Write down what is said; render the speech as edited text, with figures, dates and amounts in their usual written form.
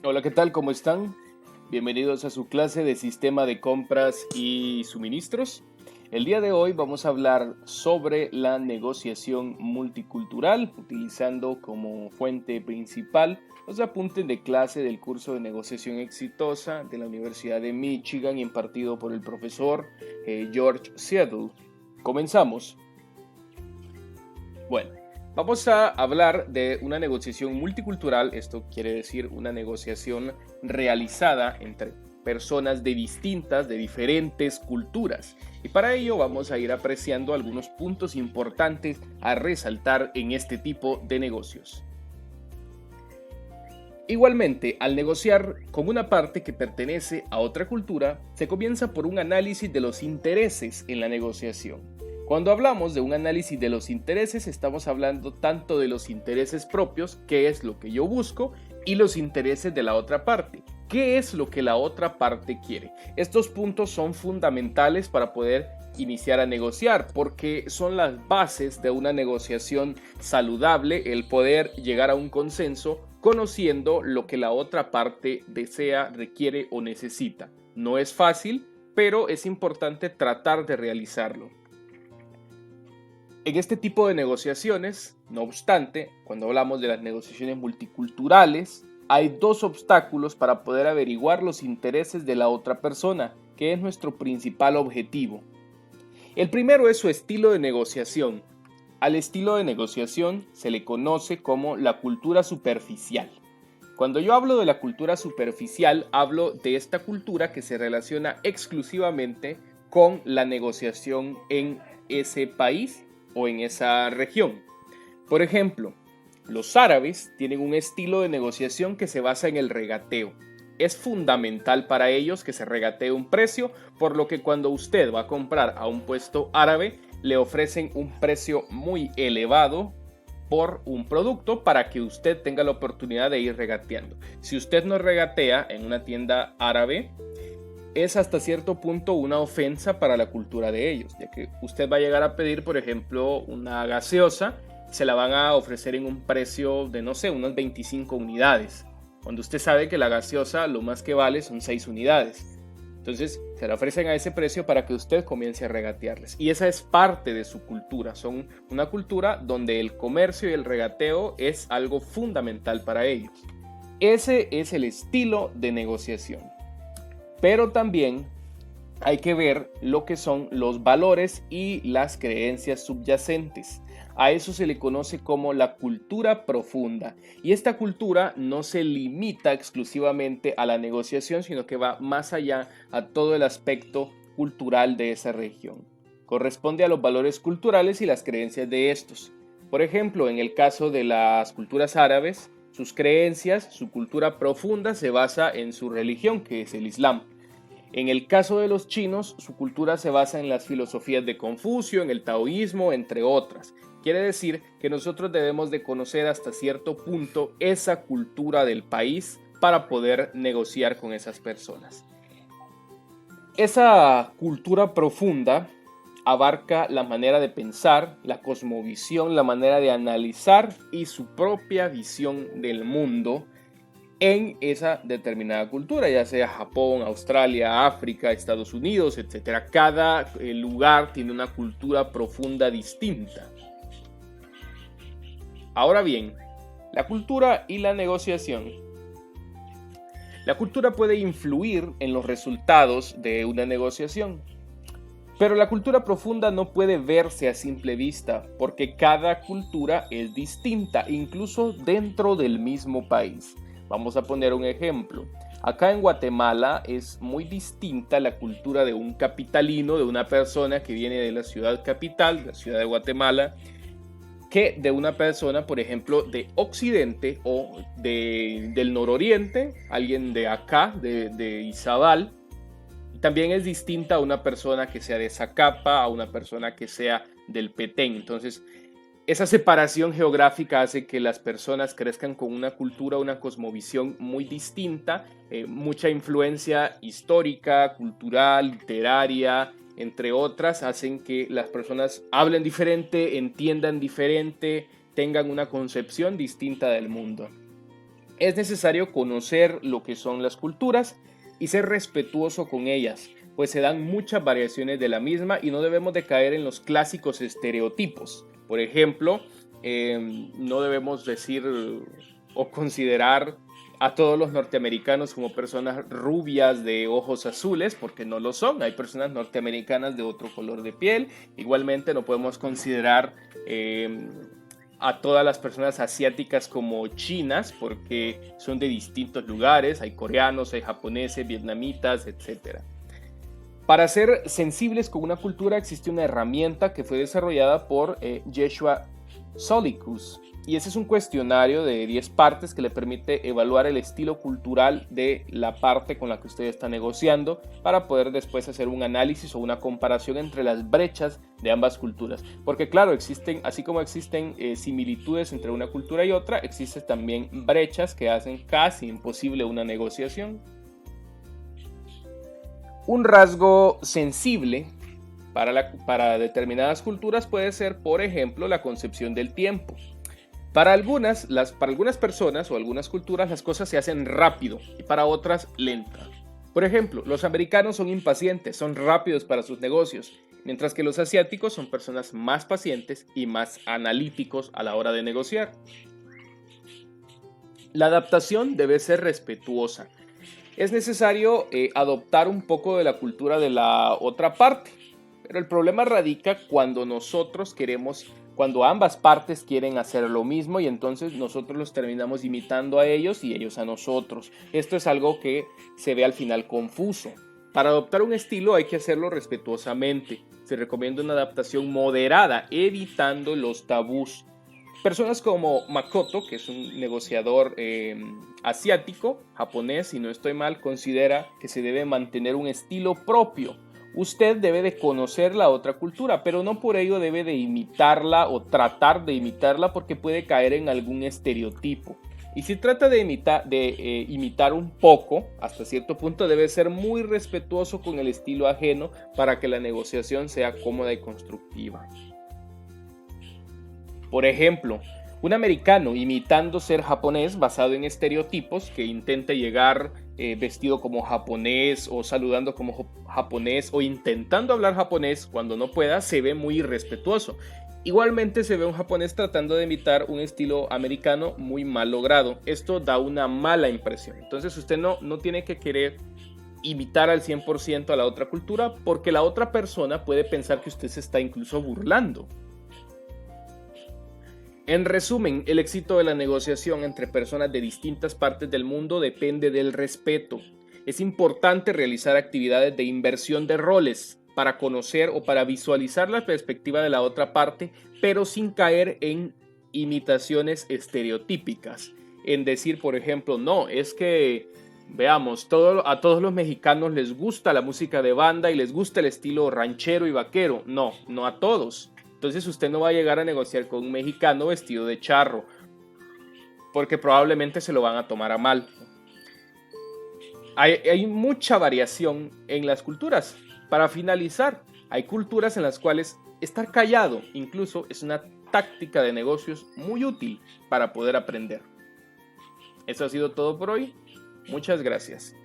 Hola, ¿qué tal? ¿Cómo están? Bienvenidos a su clase de sistema de compras y suministros. El día de hoy vamos a hablar sobre la negociación multicultural, utilizando como fuente principal los apuntes de clase del curso de negociación exitosa de la Universidad de Michigan, impartido por el profesor George Seattle. Comenzamos. Bueno, vamos a hablar de una negociación multicultural. Esto quiere decir una negociación realizada entre personas de diferentes culturas. Y para ello vamos a ir apreciando algunos puntos importantes a resaltar en este tipo de negocios. Igualmente, al negociar con una parte que pertenece a otra cultura, se comienza por un análisis de los intereses en la negociación. Cuando hablamos de un análisis de los intereses, estamos hablando tanto de los intereses propios, qué es lo que yo busco, y los intereses de la otra parte, qué es lo que la otra parte quiere. Estos puntos son fundamentales para poder iniciar a negociar, porque son las bases de una negociación saludable, el poder llegar a un consenso conociendo lo que la otra parte desea, requiere o necesita. No es fácil, pero es importante tratar de realizarlo. En este tipo de negociaciones, no obstante, cuando hablamos de las negociaciones multiculturales, hay dos obstáculos para poder averiguar los intereses de la otra persona, que es nuestro principal objetivo. El primero es su estilo de negociación. Al estilo de negociación se le conoce como la cultura superficial. Cuando yo hablo de la cultura superficial, hablo de esta cultura que se relaciona exclusivamente con la negociación en ese país o en esa región. Por ejemplo, los árabes tienen un estilo de negociación que se basa en el regateo. Es fundamental para ellos que se regatee un precio, por lo que cuando usted va a comprar a un puesto árabe, le ofrecen un precio muy elevado por un producto para que usted tenga la oportunidad de ir regateando. Si usted no regatea en una tienda árabe, es hasta cierto punto una ofensa para la cultura de ellos, ya que usted va a llegar a pedir, por ejemplo, una gaseosa, se la van a ofrecer en un precio de, no sé, unas 25 unidades, cuando usted sabe que la gaseosa lo más que vale son 6 unidades. Entonces se la ofrecen a ese precio para que usted comience a regatearles. Y esa es parte de su cultura. Son una cultura donde el comercio y el regateo es algo fundamental para ellos. Ese es el estilo de negociación. Pero también hay que ver lo que son los valores y las creencias subyacentes. A eso se le conoce como la cultura profunda. Y esta cultura no se limita exclusivamente a la negociación, sino que va más allá a todo el aspecto cultural de esa región. Corresponde a los valores culturales y las creencias de estos. Por ejemplo, en el caso de las culturas árabes, sus creencias, su cultura profunda se basa en su religión, que es el Islam. En el caso de los chinos, su cultura se basa en las filosofías de Confucio, en el taoísmo, entre otras. Quiere decir que nosotros debemos de conocer hasta cierto punto esa cultura del país para poder negociar con esas personas. Esa cultura profunda abarca la manera de pensar, la cosmovisión, la manera de analizar y su propia visión del mundo en esa determinada cultura, ya sea Japón, Australia, África, Estados Unidos, etc. Cada lugar tiene una cultura profunda distinta. Ahora bien, la cultura y la negociación. La cultura puede influir en los resultados de una negociación, pero la cultura profunda no puede verse a simple vista, porque cada cultura es distinta, incluso dentro del mismo país. Vamos a poner un ejemplo. Acá en Guatemala es muy distinta la cultura de un capitalino, de una persona que viene de la ciudad capital, la ciudad de Guatemala, que de una persona, por ejemplo, de Occidente o del nororiente, alguien de acá, de Izabal. También es distinta a una persona que sea de Zacapa, a una persona que sea del Petén. Entonces, esa separación geográfica hace que las personas crezcan con una cultura, una cosmovisión muy distinta, mucha influencia histórica, cultural, literaria, entre otras, hacen que las personas hablen diferente, entiendan diferente, tengan una concepción distinta del mundo. Es necesario conocer lo que son las culturas y ser respetuoso con ellas, pues se dan muchas variaciones de la misma y no debemos de caer en los clásicos estereotipos. Por ejemplo, no debemos decir o considerar a todos los norteamericanos como personas rubias de ojos azules, porque no lo son. Hay personas norteamericanas de otro color de piel. Igualmente no podemos considerar a todas las personas asiáticas como chinas, porque son de distintos lugares. Hay coreanos, hay japoneses, vietnamitas, etc. Para ser sensibles con una cultura existe una herramienta que fue desarrollada por Joshua Solicus, y ese es un cuestionario de 10 partes que le permite evaluar el estilo cultural de la parte con la que usted está negociando para poder después hacer un análisis o una comparación entre las brechas de ambas culturas. Porque claro, existen, así como existen similitudes entre una cultura y otra, existen también brechas que hacen casi imposible una negociación. Un rasgo sensible para determinadas culturas puede ser, por ejemplo, la concepción del tiempo. Para algunas personas o algunas culturas las cosas se hacen rápido y para otras lenta. Por ejemplo, los americanos son impacientes, son rápidos para sus negocios, mientras que los asiáticos son personas más pacientes y más analíticos a la hora de negociar. La adaptación debe ser respetuosa. Es necesario adoptar un poco de la cultura de la otra parte, pero el problema radica cuando ambas partes quieren hacer lo mismo y entonces nosotros los terminamos imitando a ellos y ellos a nosotros. Esto es algo que se ve al final confuso. Para adoptar un estilo hay que hacerlo respetuosamente. Se recomienda una adaptación moderada, evitando los tabús. Personas como Makoto, que es un negociador asiático, japonés, si no estoy mal, considera que se debe mantener un estilo propio. Usted debe de conocer la otra cultura, pero no por ello debe de imitarla o tratar de imitarla porque puede caer en algún estereotipo. Y si trata de imitar un poco, hasta cierto punto debe ser muy respetuoso con el estilo ajeno para que la negociación sea cómoda y constructiva. Por ejemplo, un americano imitando ser japonés basado en estereotipos que intente llegar vestido como japonés o saludando como japonés o intentando hablar japonés cuando no pueda, se ve muy irrespetuoso. Igualmente se ve un japonés tratando de imitar un estilo americano muy mal logrado. Esto da una mala impresión. Entonces usted no tiene que querer imitar al 100% a la otra cultura porque la otra persona puede pensar que usted se está incluso burlando. En resumen, el éxito de la negociación entre personas de distintas partes del mundo depende del respeto. Es importante realizar actividades de inversión de roles para conocer o para visualizar la perspectiva de la otra parte, pero sin caer en imitaciones estereotípicas. En decir, por ejemplo, no, es que, veamos, a todos los mexicanos les gusta la música de banda y les gusta el estilo ranchero y vaquero. No, no a todos. Entonces usted no va a llegar a negociar con un mexicano vestido de charro, porque probablemente se lo van a tomar a mal. Hay mucha variación en las culturas. Para finalizar, hay culturas en las cuales estar callado incluso es una táctica de negocios muy útil para poder aprender. Eso ha sido todo por hoy. Muchas gracias.